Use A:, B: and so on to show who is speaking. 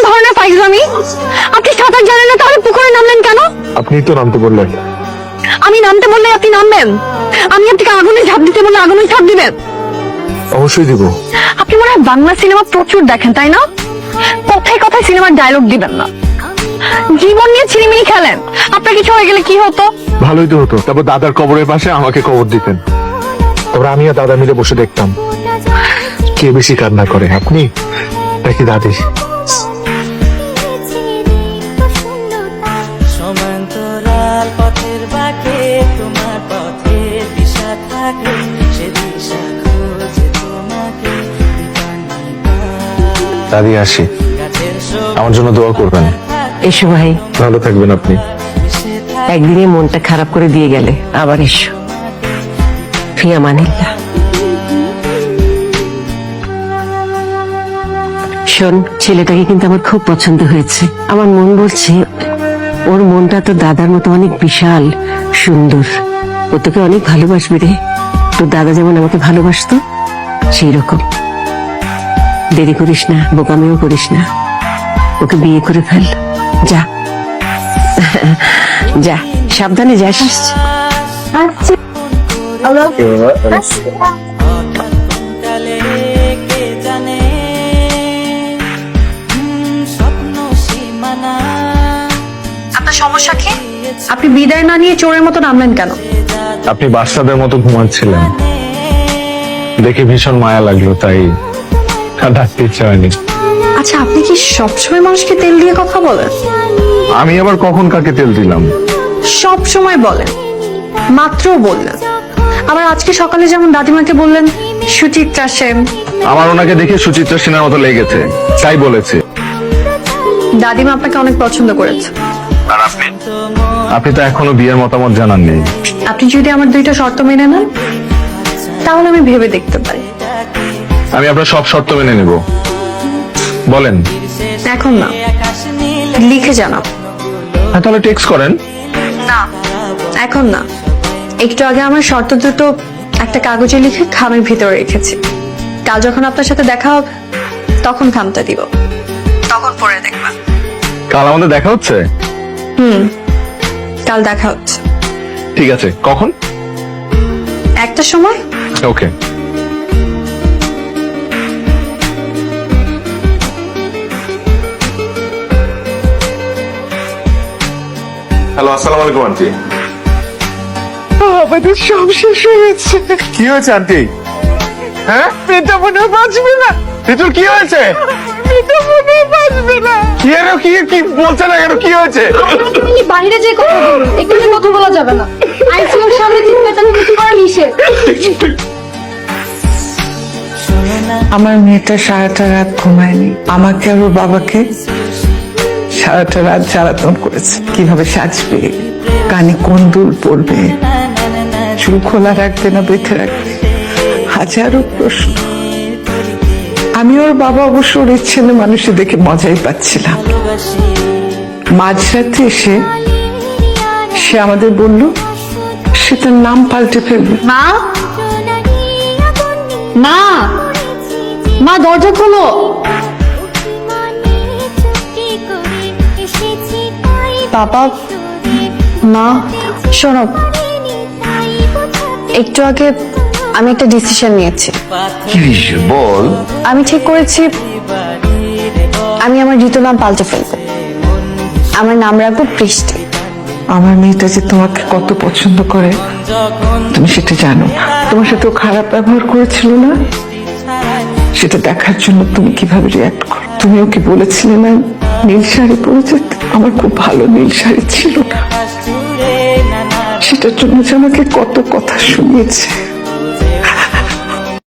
A: ধরনের ফাইজলামি? আপনি সাঁতার জানেন না, তাহলে পুকুরে নামলেন কেন?
B: আপনি তো নামতে বললেন।
A: আমি নামতে বললে আপনি নামবেন? আমি আপনাকে আগুনে ঝাঁপ দিতে বললে আগুনে ঝাঁপ দিবেন?
B: অবশ্যই দিব।
A: আপনি মনে হয় বাংলা সিনেমা প্রচুর দেখেন, তাই না? কথায় কথায় সিনেমার ডায়লগ দিবেন না। জীবন নিয়ে ছিনিমিনি খেলেন। আপনার কিছু হয়ে গেলে কি হতো?
B: ভালোই তো হতো। তারপর দাদার কবরের পাশে আমাকে কবর দিতেন। তারপর আমি আর দাদা মিলে বসে দেখতাম কে বেশি কান্না করে, আপনি নাকি দাদি।
C: সমান্তরাল পথের বাঁকে তোমার পথের দিশা থাকে, সে দিশা খোঁজে তোমাকে।
B: দাদি আসি, আমার জন্য দোয়া করবেন।
D: এসো ভাই,
B: ভালো থাকবেন আপনি।
D: একদিনে মনটা খারাপ করে দিয়ে গেলে আবার এসো। ফিয়া মানিল্লাহ। শোন, ছেলেটাকে কিন্তু আমার খুব পছন্দ হয়েছে। আমার মন বলছে ওর মনটা তো দাদার মতো অনেক বিশাল সুন্দর। ও তোকে অনেক ভালোবাসবে রে, তোর দাদা যেমন আমাকে ভালোবাসতো সেই রকম। দেরি করিস না, বোকামিও করিস না, ওকে বিয়ে করে ফেল। যা যা, সাবধানে যাস।
A: আচ্ছা
C: কালে কে জানে স্বপ্ন সীমানা।
A: আপনার সমস্যা কি? আপনি বিদায় না নিয়ে চোরের মতো নামলেন কেন?
B: আপনি বাচ্চাদের মতো ঘুমাচ্ছিলেন দেখে ভীষণ মায়া লাগলো, তাই আর ডাকতে ইচ্ছা হয়নি।
A: আচ্ছা, আপনি কি সবসময় মানুষকে তেল দিয়ে কথা বলেন?
B: আমি আবার কখন কাকে তেল দিলাম?
A: সব সময় বলেন, মাত্র বললেন। আবার আজকে সকালে যেমন দাদিমাকে বললেন সুচিত্রা সেন।
B: আমার ওনাকে দেখে সুচিত্রা সেনের মতো লেগেছে, তাই বলেছে।
A: দাদিমা আপনাকে অনেক পছন্দ করেছে।
B: আর আপনি তো এখনো বিয়ের মতামত জানাননি।
A: আপনি যদি আমার দুইটা শর্ত মেনে নেন, তাহলে আমি ভেবে দেখতে পারি।
B: আমি আপনার সব শর্ত মেনে নেব, বলেন।
A: এখন না, লিখে জানাব।
B: হ্যাঁ, তাহলে টেক্সট করেন।
A: না, এখন না। একটু আগে আমার শর্ত দুটো একটা কাগজে লিখে খামের ভিতরে রেখেছি। কাল যখন আপনার সাথে দেখা হবে, তখন খামটা দিব, তখন পড়ে দেখবা।
B: কাল আমাদের দেখা হচ্ছে?
A: কাল দেখা হচ্ছে।
B: ঠিক আছে, কখন?
A: একটা সময়।
B: ওকে। হ্যালো, আসসালামু আলাইকুম আন্টি।
D: আমাদের সব শেষ হয়েছে।
B: কি হয়েছে আন্টি? হ্যাঁ,
D: মেয়েটা মনে হয় বাঁচবে না।
B: ঋতুর কি হয়েছে?
D: মেয়েটা মনে হয় বাঁচবে না।
B: কি এর কি কি বলছে না কেন? কি হয়েছে?
A: বাইরে যে কথা বলুন, এখানে কথা বলা যাবে না। আইসিইউর সামনে দিন পেটানো কিছু করা নিষেধ।
E: আমার মেয়েটা সারাটা রাত ঘুমায়নি, আমাকে আর ওর বাবাকে সারাটা রাত জ্বালাতন করেছে। কিভাবে সাজবে, কানে কোন দুল পরবে, চুল খোলা রাখবে না বেঁধে রাখবে, হাজারো প্রশ্ন। আমি ওর বাবা অবশ্য ওর ছেলে মানুষে দেখে মজাই পাচ্ছিলাম। মাঝরাতে এসে সে আমাদের বলল সে তার নাম পাল্টে ফেলবে।
A: মা, মা, মা, দরজা খোলো। বাবা, মা, শোনো, একটু আগে আমি একটা ডিসিশন নিয়েছি।
B: বল।
A: আমি ঠিক করেছি আমি আমার ঋতু নাম পাল্টে ফেলবো। আমার নাম রাখবো বৃষ্টি।
E: আমার মেয়েটা যে তোমাকে কত পছন্দ করে তুমি সেটা জানো না। তোমার সাথে ও খারাপ ব্যবহার করেছিল না, সেটা দেখার জন্য তুমি কিভাবে রিয়াক্ট করো। তুমি ওকে বলেছিলে না নীল শাড়ি পরে যেতে, আমার খুব ভালো নীল শাড়ি ছিল না, সেটার জন্য যে আমাকে কত কথা শুনিয়েছে।